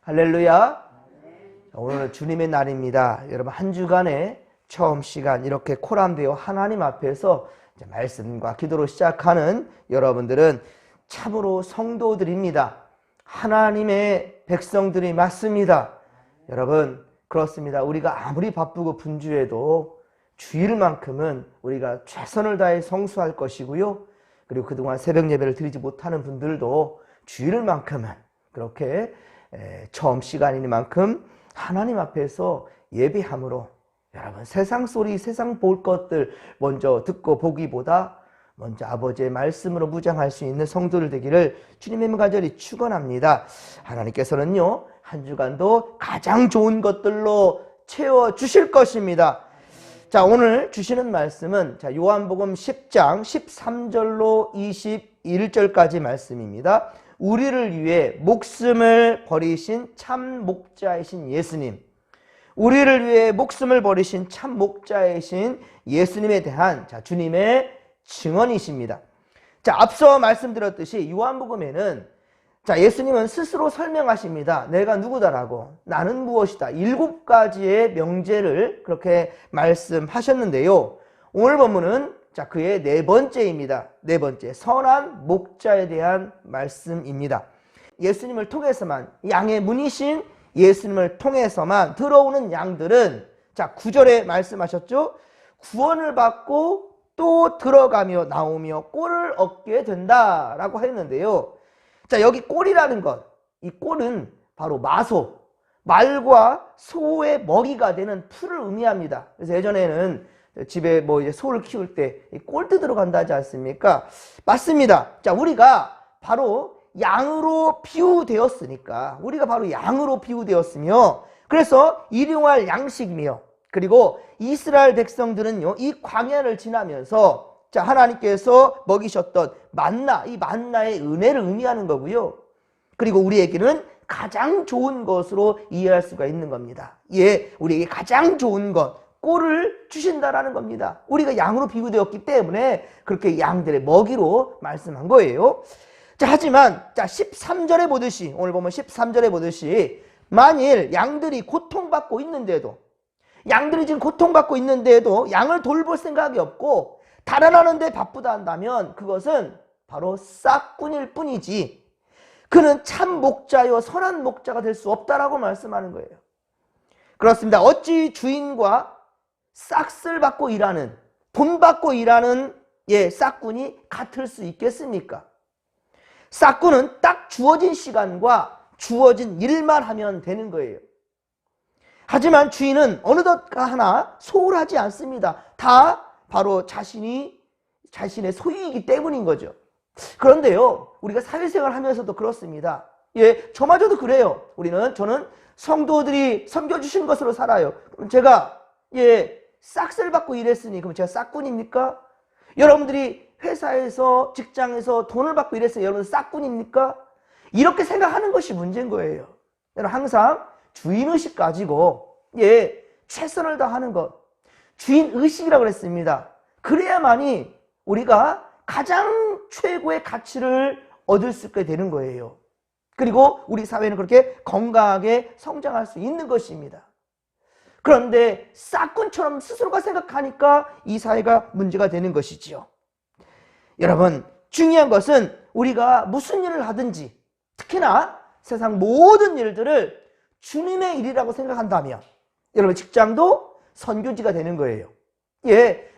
할렐루야. 오늘은 주님의 날입니다. 여러분, 한 주간의 처음 시간 이렇게 코람되어 하나님 앞에서 말씀과 기도로 시작하는 여러분들은 참으로 성도들입니다. 하나님의 백성들이 맞습니다. 여러분, 그렇습니다. 우리가 아무리 바쁘고 분주해도 주일만큼은 우리가 최선을 다해 성수할 것이고요. 그리고 그동안 새벽 예배를 드리지 못하는 분들도 주일만큼은 그렇게 처음 시간이니만큼 하나님 앞에서 예배함으로 여러분, 세상 소리, 세상 볼 것들 먼저 듣고 보기보다 먼저 아버지의 말씀으로 무장할 수 있는 성도들 되기를 주님의 간절히 축원합니다. 하나님께서는요, 한 주간도 가장 좋은 것들로 채워주실 것입니다. 자, 오늘 주시는 말씀은 요한복음 10장 13절로 21절까지 말씀입니다. 우리를 위해 목숨을 버리신 참 목자이신 예수님, 우리를 위해 목숨을 버리신 참 목자이신 예수님에 대한 주님의 증언이십니다. 자, 앞서 말씀드렸듯이 요한복음에는 예수님은 스스로 설명하십니다. 내가 누구다라고, 나는 무엇이다. 7가지의 명제를 그렇게 말씀하셨는데요. 오늘 본문은 그의 네 번째입니다. 네 번째, 선한 목자에 대한 말씀입니다. 예수님을 통해서만, 양의 문이신 예수님을 통해서만 들어오는 양들은 9절에 말씀하셨죠. 구원을 받고 또 들어가며 나오며 꼴을 얻게 된다라고 했는데요. 여기 꼴이라는 것, 이 꼴은 바로 마소, 말과 소의 먹이가 되는 풀을 의미합니다. 그래서 예전에는 집에 이제 소를 키울 때 꼴 뜯으러 간다 하지 않습니까? 맞습니다. 우리가 바로 양으로 비유되었으니까, 우리가 바로 양으로 비유되었으며, 그래서 일용할 양식이며, 그리고 이스라엘 백성들은요, 이 광야를 지나면서 하나님께서 먹이셨던 만나, 이 만나의 은혜를 의미하는 거고요. 그리고 우리에게는 가장 좋은 것으로 이해할 수가 있는 겁니다. 예, 우리에게 가장 좋은 것, 꼴을 주신다라는 겁니다. 우리가 양으로 비유되었기 때문에 그렇게 양들의 먹이로 말씀한 거예요. 하지만 13절에 보듯이, 오늘 보면 13절에 보듯이, 만일 양들이 고통받고 있는데도, 양들이 지금 고통받고 있는데도 양을 돌볼 생각이 없고 달아나는 데 바쁘다 한다면 그것은 바로 싹꾼일 뿐이지, 그는 참 목자요 선한 목자가 될 수 없다라고 말씀하는 거예요. 그렇습니다. 어찌 주인과 싹쓸 받고 일하는, 돈 받고 일하는 싹꾼이 같을 수 있겠습니까? 싹꾼은 딱 주어진 시간과 주어진 일만 하면 되는 거예요. 하지만 주인은 어느덧 하나 소홀하지 않습니다. 다 바로 자신의 소유이기 때문인 거죠. 그런데요, 우리가 사회생활 하면서도 그렇습니다. 예, 저마저도 그래요. 저는 성도들이 섬겨주신 것으로 살아요. 그럼 제가 싹쓸 받고 일했으니 그럼 제가 싹꾼입니까? 여러분들이 회사에서, 직장에서 돈을 받고 일했으니 여러분 싹꾼입니까? 이렇게 생각하는 것이 문제인 거예요. 여러분, 항상 주인의식 가지고 최선을 다하는 것, 주인의식이라고 그랬습니다. 그래야만이 우리가 가장 최고의 가치를 얻을 수 있게 되는 거예요. 그리고 우리 사회는 그렇게 건강하게 성장할 수 있는 것입니다. 그런데 싹꾼처럼 스스로가 생각하니까 이 사회가 문제가 되는 것이지요. 여러분, 중요한 것은 우리가 무슨 일을 하든지, 특히나 세상 모든 일들을 주님의 일이라고 생각한다면 여러분, 직장도 선교지가 되는 거예요.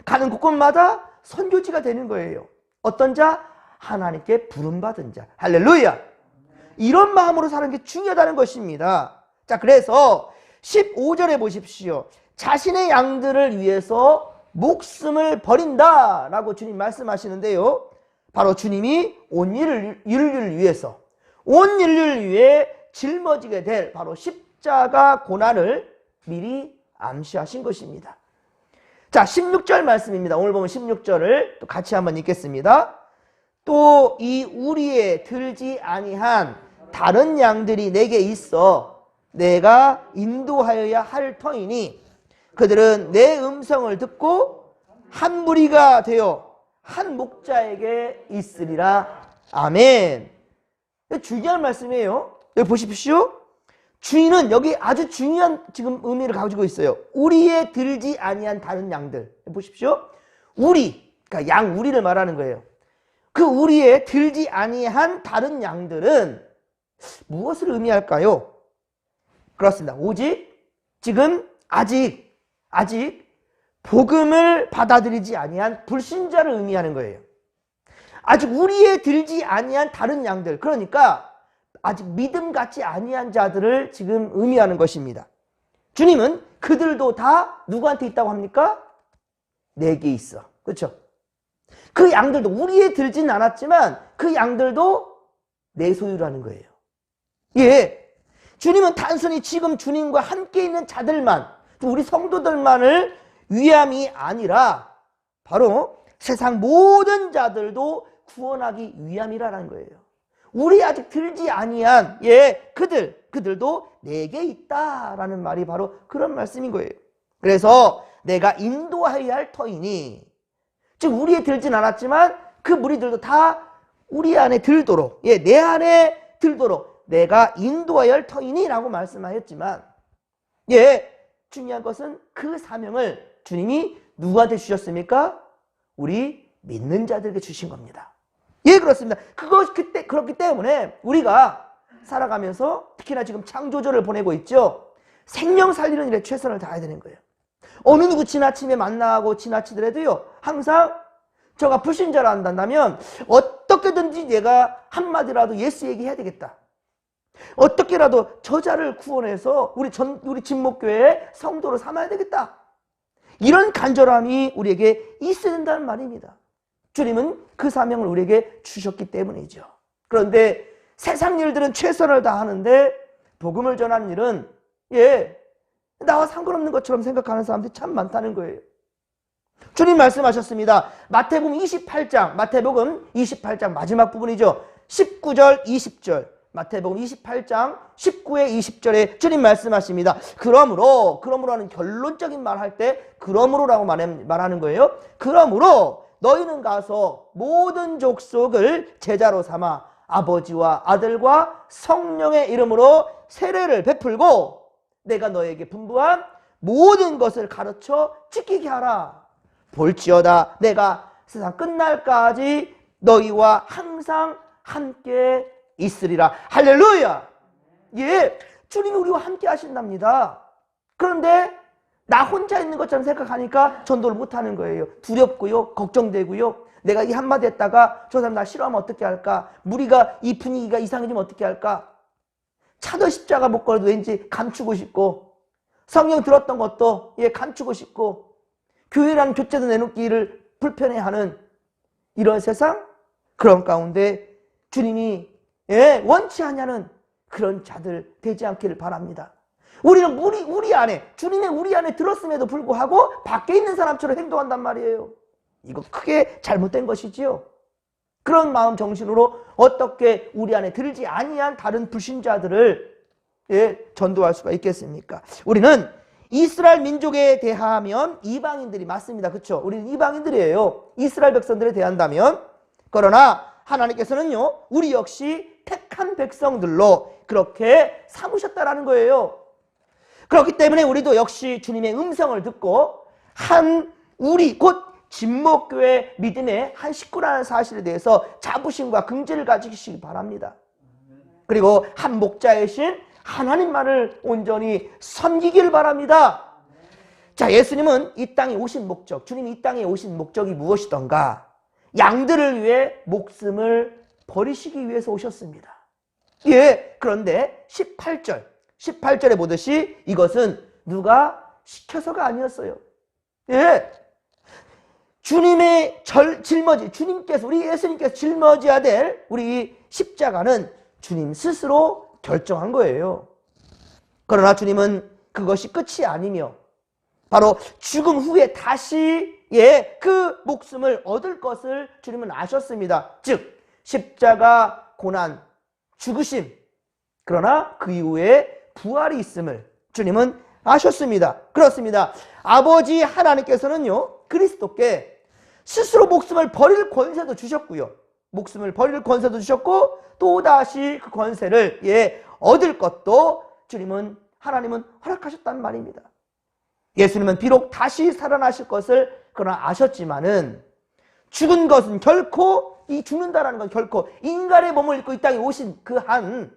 가는 곳곳마다 선교지가 되는 거예요. 어떤 자? 하나님께 부름받은 자. 할렐루야! 이런 마음으로 사는 게 중요하다는 것입니다. 그래서 15절에 보십시오. 자신의 양들을 위해서 목숨을 버린다라고 주님 말씀하시는데요. 바로 주님이 온 인류를 위해서, 온 인류를 위해 짊어지게 될 바로 십자가 고난을 미리 암시하신 것입니다. 16절 말씀입니다. 오늘 보면 16절을 또 같이 한번 읽겠습니다. 또 이 우리에 들지 아니한 다른 양들이 내게 있어 내가 인도하여야 할 터이니 그들은 내 음성을 듣고 한 무리가 되어 한 목자에게 있으리라. 아멘. 중요한 말씀이에요. 여기 보십시오. 주인은 여기 아주 중요한 지금 의미를 가지고 있어요. 우리의 들지 아니한 다른 양들. 보십시오. 우리, 그러니까 양 우리를 말하는 거예요. 그 우리의 들지 아니한 다른 양들은 무엇을 의미할까요? 그렇습니다. 오직 지금 아직 복음을 받아들이지 아니한 불신자를 의미하는 거예요. 아직 우리의 들지 아니한 다른 양들, 그러니까 아직 믿음 같지 아니한 자들을 지금 의미하는 것입니다. 주님은 그들도 다 누구한테 있다고 합니까? 내게 있어. 그렇죠? 그 양들도 우리의 들진 않았지만 그 양들도 내 소유라는 거예요. 예, 주님은 단순히 지금 주님과 함께 있는 자들만, 우리 성도들만을 위함이 아니라 바로 세상 모든 자들도 구원하기 위함이라는 거예요. 우리 아직 들지 아니한 그들도 내게 있다라는 말이 바로 그런 말씀인 거예요. 그래서 내가 인도하여야 할 터이니, 즉 우리에 들진 않았지만 그 무리들도 다 우리 안에 들도록, 내 안에 들도록 내가 인도하여야 할 터이니 라고 말씀하였지만, 중요한 것은 그 사명을 주님이 누구한테 주셨습니까? 우리 믿는 자들에게 주신 겁니다. 그렇습니다. 그렇기 때문에 우리가 살아가면서 특히나 지금 창조주를 보내고 있죠. 생명 살리는 일에 최선을 다해야 되는 거예요. 어느 누구 지나침에 만나고 지나치더라도요, 항상 저가 불신자를 한다면 어떻게든지 내가 한마디라도 예수 얘기해야 되겠다. 어떻게라도 저자를 구원해서 우리 진목교회의 성도로 삼아야 되겠다. 이런 간절함이 우리에게 있어야 된다는 말입니다. 주님은 그 사명을 우리에게 주셨기 때문이죠. 그런데 세상 일들은 최선을 다하는데 복음을 전하는 일은 나와 상관없는 것처럼 생각하는 사람들이 참 많다는 거예요. 주님 말씀하셨습니다. 마태복음 28장 마지막 부분이죠. 19절 20절. 마태복음 28장 19에 20절에 주님 말씀하십니다. 그러므로 하는 결론적인 말 할 때 그러므로라고 말하는 거예요. 그러므로 너희는 가서 모든 족속을 제자로 삼아 아버지와 아들과 성령의 이름으로 세례를 베풀고 내가 너에게 분부한 모든 것을 가르쳐 지키게 하라. 볼지어다 내가 세상 끝날까지 너희와 항상 함께 있으리라. 할렐루야. 주님이 우리와 함께 하신답니다. 그런데 나 혼자 있는 것처럼 생각하니까 전도를 못하는 거예요. 두렵고요, 걱정되고요. 내가 이 한마디 했다가 저 사람 나 싫어하면 어떻게 할까? 무리가 이 분위기가 이상해지면 어떻게 할까? 차도 십자가 못 걸어도 왠지 감추고 싶고, 성경 들었던 것도 감추고 싶고, 교회라는 교재도 내놓기를 불편해하는 이런 세상, 그런 가운데 주님이 원치 않냐는 그런 자들 되지 않기를 바랍니다. 우리는 우리 안에, 주님의 우리 안에 들었음에도 불구하고 밖에 있는 사람처럼 행동한단 말이에요. 이거 크게 잘못된 것이지요. 그런 마음 정신으로 어떻게 우리 안에 들지 아니한 다른 불신자들을 전도할 수가 있겠습니까? 우리는 이스라엘 민족에 대하면 이방인들이 맞습니다. 그렇죠? 우리는 이방인들이에요. 이스라엘 백성들에 대한다면. 그러나 하나님께서는요, 우리 역시 택한 백성들로 그렇게 삼으셨다라는 거예요. 그렇기 때문에 우리도 역시 주님의 음성을 듣고 우리 곧 진목교회 믿음의 한 식구라는 사실에 대해서 자부심과 긍지를 가지시기 바랍니다. 그리고 한 목자이신 하나님만을 온전히 섬기기를 바랍니다. 자, 예수님은 이 땅에 오신 목적, 주님이 이 땅에 오신 목적이 무엇이던가? 양들을 위해 목숨을 버리시기 위해서 오셨습니다. 그런데 18절에 보듯이 이것은 누가 시켜서가 아니었어요. 주님의 주님께서, 우리 예수님께서 짊어져야 될 우리 십자가는 주님 스스로 결정한 거예요. 그러나 주님은 그것이 끝이 아니며 바로 죽음 후에 다시 그 목숨을 얻을 것을 주님은 아셨습니다. 즉 십자가 고난, 죽으심, 그러나 그 이후에 부활이 있음을 주님은 아셨습니다. 그렇습니다. 아버지 하나님께서는요, 그리스도께 스스로 목숨을 버릴 권세도 주셨고요. 목숨을 버릴 권세도 주셨고 또다시 그 권세를 얻을 것도 하나님은 허락하셨다는 말입니다. 예수님은 비록 다시 살아나실 것을 그러나 아셨지만은 죽은 것은 결코, 이 죽는다라는 건 결코 인간의 몸을 입고 이 땅에 오신 그 한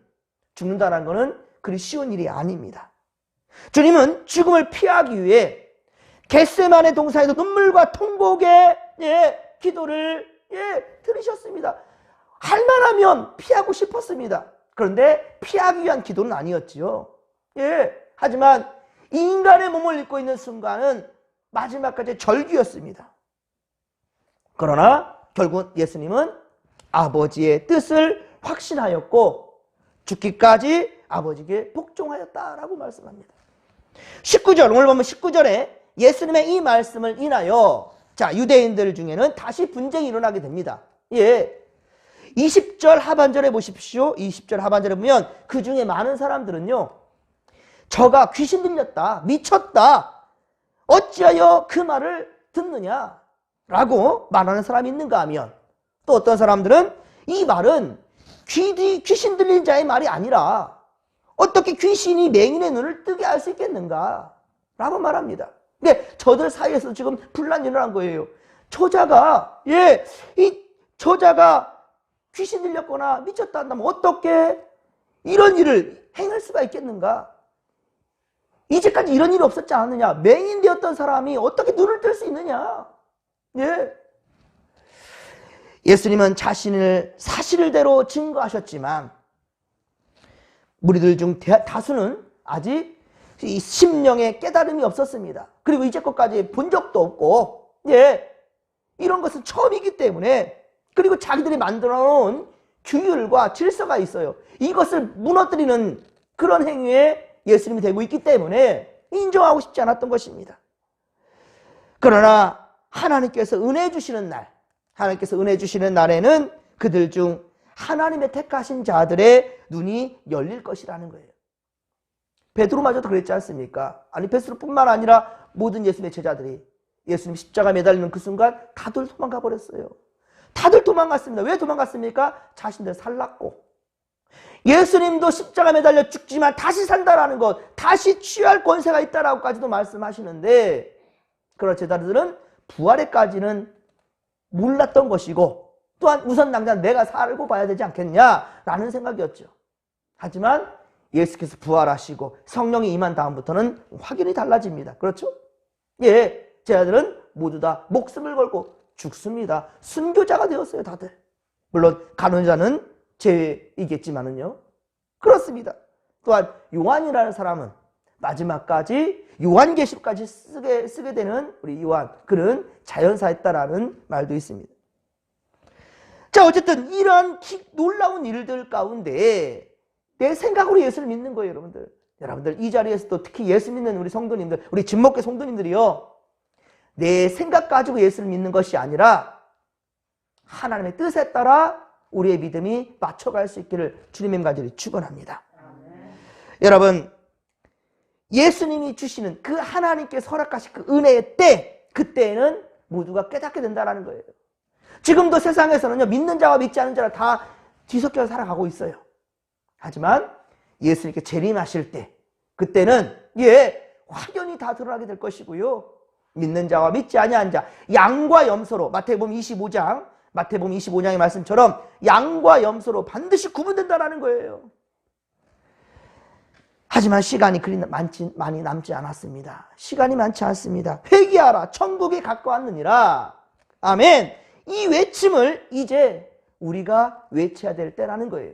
죽는다라는 것은 그리 쉬운 일이 아닙니다. 주님은 죽음을 피하기 위해 겟세마네 동산에서 눈물과 통곡의 기도를 들으셨습니다. 할만하면 피하고 싶었습니다. 그런데 피하기 위한 기도는 아니었지요. 하지만 인간의 몸을 입고 있는 순간은 마지막까지 절규였습니다. 그러나 결국 예수님은 아버지의 뜻을 확신하였고 죽기까지 아버지께 복종하였다라고 말씀합니다. 19절, 오늘 보면 19절에 예수님의 이 말씀을 인하여 유대인들 중에는 다시 분쟁이 일어나게 됩니다. 20절 하반절에 보십시오. 20절 하반절에 보면 그 중에 많은 사람들은요, 저가 귀신 들렸다, 미쳤다, 어찌하여 그 말을 듣느냐 라고 말하는 사람이 있는가 하면, 또 어떤 사람들은 이 말은 귀신 들린 자의 말이 아니라 어떻게 귀신이 맹인의 눈을 뜨게 할 수 있겠는가 라고 말합니다. 근데 저들 사이에서 지금 분란이 일어난 거예요. 저자가 귀신 들렸거나 미쳤다 한다면 어떻게 이런 일을 행할 수가 있겠는가? 이제까지 이런 일이 없었지 않느냐? 맹인 되었던 사람이 어떻게 눈을 뜰 수 있느냐? 예수님은 자신을 사실대로 증거하셨지만 무리들 중 다수는 아직 이 심령의 깨달음이 없었습니다. 그리고 이제껏까지 본 적도 없고 이런 것은 처음이기 때문에, 그리고 자기들이 만들어 놓은 규율과 질서가 있어요. 이것을 무너뜨리는 그런 행위에 예수님이 되고 있기 때문에 인정하고 싶지 않았던 것입니다. 그러나 하나님께서 은혜 주시는 날에는 그들 중 하나님의 택하신 자들의 눈이 열릴 것이라는 거예요. 베드로마저도 그랬지 않습니까? 아니, 베드로뿐만 아니라 모든 예수님의 제자들이 예수님 십자가 매달리는 그 순간 다들 도망가 버렸어요. 다들 도망갔습니다. 왜 도망갔습니까? 자신들 살랐고, 예수님도 십자가 매달려 죽지만 다시 산다라는 것, 다시 취할 권세가 있다라고까지도 말씀하시는데, 그런 제자들은 부활에까지는 몰랐던 것이고, 또한 우선 당장 내가 살고 봐야 되지 않겠냐라는 생각이었죠. 하지만 예수께서 부활하시고 성령이 임한 다음부터는 확연히 달라집니다. 그렇죠? 제자들은 모두 다 목숨을 걸고 죽습니다. 순교자가 되었어요, 다들. 물론 간혼자는 제외이겠지만은요. 그렇습니다. 또한 요한이라는 사람은 마지막까지 요한계시록까지 쓰게 되는 우리 요한, 그는 자연사했다라는 말도 있습니다. 자, 어쨌든 이러한 놀라운 일들 가운데 내 생각으로 예수를 믿는 거예요, 여러분들. 여러분들 이 자리에서도 특히 예수 믿는 우리 성도님들, 우리 진목회 성도님들이요, 내 생각 가지고 예수를 믿는 것이 아니라 하나님의 뜻에 따라 우리의 믿음이 맞춰갈 수 있기를 주님의 간절히 축원합니다. 여러분, 예수님이 주시는 그 하나님께서 허락하신 그 은혜의 때, 그때에는 모두가 깨닫게 된다는 거예요. 지금도 세상에서는요, 믿는 자와 믿지 않는 자가 다 뒤섞여서 살아가고 있어요. 하지만 예수님께 재림하실 때, 그때는 확연히 다 드러나게 될 것이고요, 믿는 자와 믿지 아니한 자, 양과 염소로, 마태복음 25장의 말씀처럼 양과 염소로 반드시 구분된다는 거예요. 하지만 시간이 그리 많이 남지 않았습니다. 시간이 많지 않습니다. 회개하라, 천국이 가까웠느니라. 아멘. 이 외침을 이제 우리가 외쳐야 될 때라는 거예요.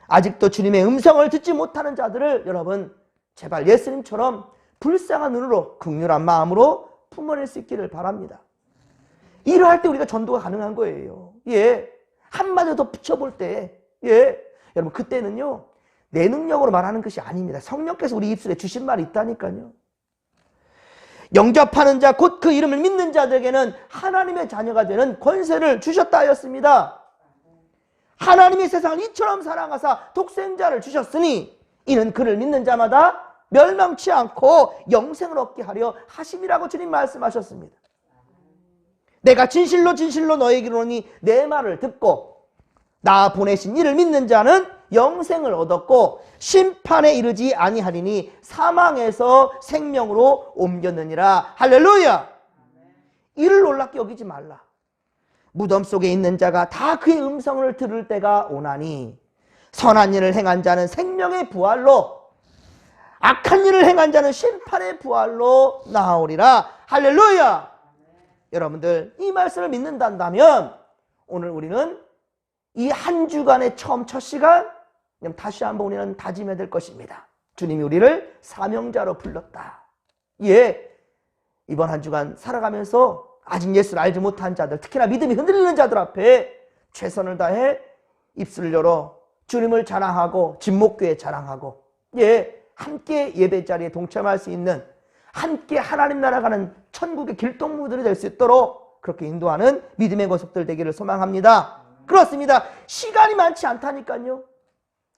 아직도 주님의 음성을 듣지 못하는 자들을 여러분 제발 예수님처럼 불쌍한 눈으로, 긍휼한 마음으로 품어낼 수 있기를 바랍니다. 이러할 때 우리가 전도가 가능한 거예요. 한마디 더 붙여볼 때, 여러분 그때는요, 내 능력으로 말하는 것이 아닙니다. 성령께서 우리 입술에 주신 말이 있다니까요. 영접하는 자, 곧 그 이름을 믿는 자들에게는 하나님의 자녀가 되는 권세를 주셨다 하였습니다. 하나님이 세상을 이처럼 사랑하사 독생자를 주셨으니 이는 그를 믿는 자마다 멸망치 않고 영생을 얻게 하려 하심이라고 주님 말씀하셨습니다. 내가 진실로 진실로 너에게 이르노니 내 말을 듣고 나 보내신 이를 믿는 자는 영생을 얻었고 심판에 이르지 아니하리니 사망에서 생명으로 옮겼느니라. 할렐루야. 이를 놀랍게 여기지 말라. 무덤 속에 있는 자가 다 그의 음성을 들을 때가 오나니 선한 일을 행한 자는 생명의 부활로, 악한 일을 행한 자는 심판의 부활로 나오리라. 할렐루야. 여러분들, 이 말씀을 믿는다면 오늘 우리는 이 한 주간의 처음 첫 시간 다시 한번 우리는 다짐해야 될 것입니다. 주님이 우리를 사명자로 불렀다. 예, 이번 한 주간 살아가면서 아직 예수를 알지 못한 자들, 특히나 믿음이 흔들리는 자들 앞에 최선을 다해 입술을 열어 주님을 자랑하고 진목교회 자랑하고, 예, 함께 예배 자리에 동참할 수 있는, 함께 하나님 나라 가는 천국의 길동무들이 될 수 있도록 그렇게 인도하는 믿음의 모습들 되기를 소망합니다. 그렇습니다. 시간이 많지 않다니까요.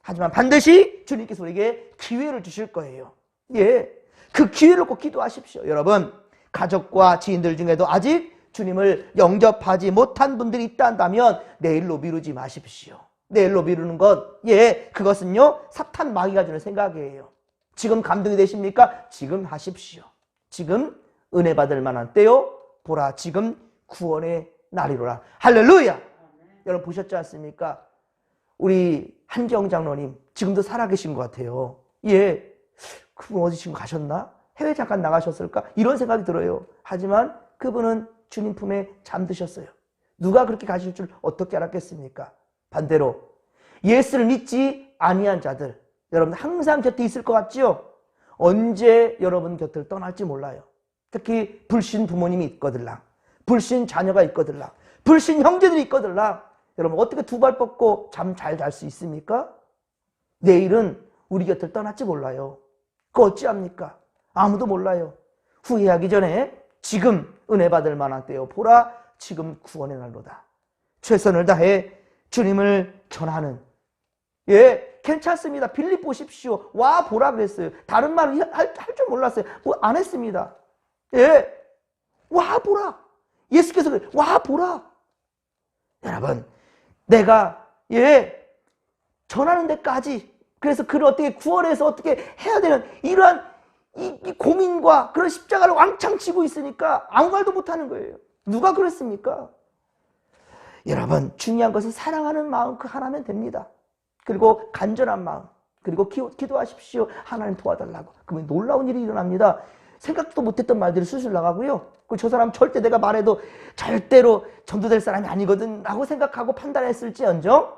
하지만 반드시 주님께서 우리에게 기회를 주실 거예요. 예, 그 기회를 꼭 기도하십시오. 여러분, 가족과 지인들 중에도 아직 주님을 영접하지 못한 분들이 있다 한다면 내일로 미루지 마십시오. 내일로 미루는 것, 예, 그것은요 사탄 마귀가 주는 생각이에요. 지금 감동이 되십니까? 지금 하십시오. 지금 은혜 받을 만한 때요, 보라 지금 구원의 날이로라. 할렐루야. 여러분 보셨지 않습니까? 우리 한경 장로님 지금도 살아계신 것 같아요. 예, 그분 어디 지금 가셨나? 해외 잠깐 나가셨을까? 이런 생각이 들어요. 하지만 그분은 주님 품에 잠드셨어요. 누가 그렇게 가실 줄 어떻게 알았겠습니까? 반대로 예수를 믿지 아니한 자들, 여러분 항상 곁에 있을 것 같지요? 언제 여러분 곁을 떠날지 몰라요. 특히 불신 부모님이 있거들랑, 불신 자녀가 있거들랑, 불신 형제들이 있거들랑, 여러분 어떻게 두 발 뻗고 잠 잘 잘 수 있습니까? 내일은 우리 곁을 떠날지 몰라요. 그거 어찌합니까? 아무도 몰라요. 후회하기 전에 지금 은혜 받을 만한 때요, 보라 지금 구원의 날로다. 최선을 다해 주님을 전하는, 예, 괜찮습니다. 빌립 보십시오. 와 보라 그랬어요. 다른 말을 할 줄 몰랐어요. 뭐 안 했습니다. 예, 와 보라. 예수께서 그래, 와 보라. 여러분, 내가 예 전하는 데까지, 그래서 그를 어떻게 구원해서 어떻게 해야 되는 이러한 이 고민과 그런 십자가를 왕창 지고 있으니까 아무 말도 못하는 거예요. 누가 그랬습니까? 여러분, 중요한 것은 사랑하는 마음 그 하나면 됩니다. 그리고 간절한 마음, 그리고 기도하십시오. 하나님 도와달라고. 그러면 놀라운 일이 일어납니다. 생각도 못했던 말들이 술술 나가고요. 저 사람 절대 내가 말해도 절대로 전도될 사람이 아니거든 라고 생각하고 판단했을지언정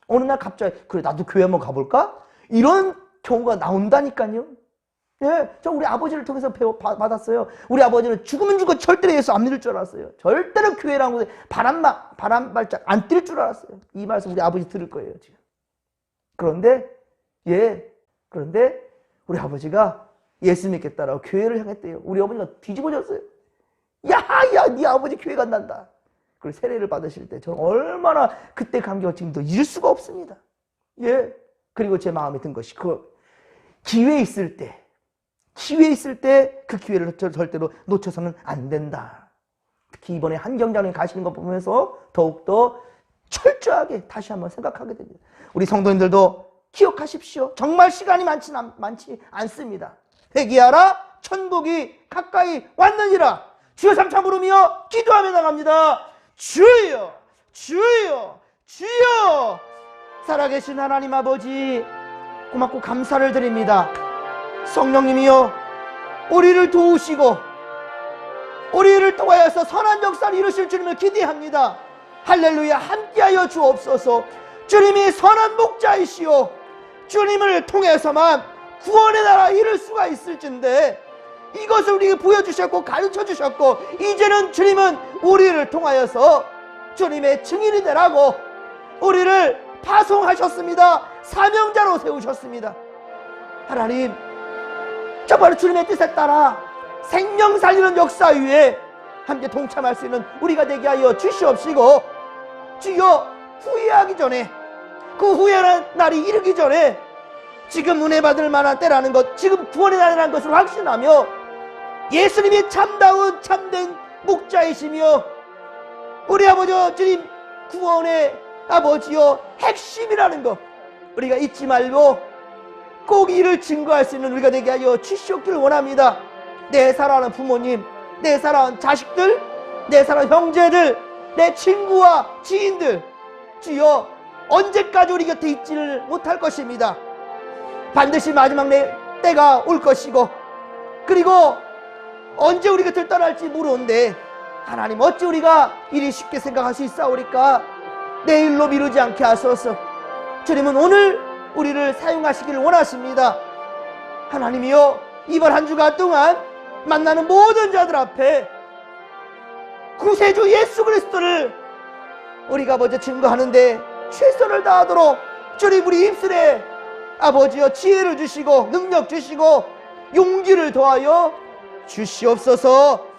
어느 날 갑자기 그래 나도 교회 한번 가볼까? 이런 경우가 나온다니까요. 예, 저 우리 아버지를 통해서 받았어요. 우리 아버지는 죽으면 죽어 절대로 예수 안 믿을 줄 알았어요. 절대로 교회라는 곳에 바람 발짝 안 뛸 줄 알았어요. 이 말씀 우리 아버지 들을 거예요 지금. 그런데 그런데 우리 아버지가 예수 믿겠다라고 교회를 향했대요. 우리 어머니가 뒤집어졌어요. 야, 네 아버지 교회 간단다. 그리고 세례를 받으실 때 저는 얼마나 그때 감격을 지금도 잊을 수가 없습니다. 예. 그리고 제 마음에 든 것이 그 기회 있을 때 그 기회를 절대로 놓쳐서는 안 된다. 특히 이번에 한경장님 가시는 거 보면서 더욱더 철저하게 다시 한번 생각하게 됩니다. 우리 성도님들도 기억하십시오. 정말 시간이 많지 않습니다. 회개하라, 천국이 가까이 왔느니라. 주여 삼창 부르며 기도하며 나갑니다. 주여, 주여, 주여. 살아계신 하나님 아버지, 고맙고 감사를 드립니다. 성령님이여, 우리를 도우시고 우리를 통하여서 선한 역사를 이루실 주님을 기대합니다. 할렐루야. 함께하여 주옵소서. 주님이 선한 목자이시오, 주님을 통해서만 구원의 나라 이룰 수가 있을진데 이것을 우리에게 보여주셨고 가르쳐주셨고, 이제는 주님은 우리를 통하여서 주님의 증인이 되라고 우리를 파송하셨습니다. 사명자로 세우셨습니다. 하나님, 정말 주님의 뜻에 따라 생명 살리는 역사 위에 함께 동참할 수 있는 우리가 되게 하여 주시옵시고, 주여 후회하기 전에, 그 후회라는 날이 이르기 전에 지금 은혜 받을 만한 때라는 것, 지금 구원의 날이라는 것을 확신하며 예수님이 참다운 참된 목자이시며 우리 아버지 주님 구원의 아버지여 핵심이라는 것, 우리가 잊지 말고 꼭 이를 증거할 수 있는 우리가 되게 하여 주시옵기를 원합니다. 내 사랑하는 부모님, 내 사랑하는 자식들, 내 사랑하는 형제들, 내 친구와 지인들, 주여 언제까지 우리 곁에 있지를 못할 것입니다. 반드시 마지막 때가 올 것이고, 그리고 언제 우리 곁을 떠날지 모르는데 하나님 어찌 우리가 이리 쉽게 생각할 수 있사오리까? 내일로 미루지 않게 하소서. 주님은 오늘 우리를 사용하시기를 원하십니다. 하나님이여, 이번 한 주간 동안 만나는 모든 자들 앞에 구세주 예수 그리스도를 우리가 먼저 증거하는데 최선을 다하도록 주님 우리 입술에 아버지여 지혜를 주시고 능력 주시고 용기를 더하여 주시옵소서.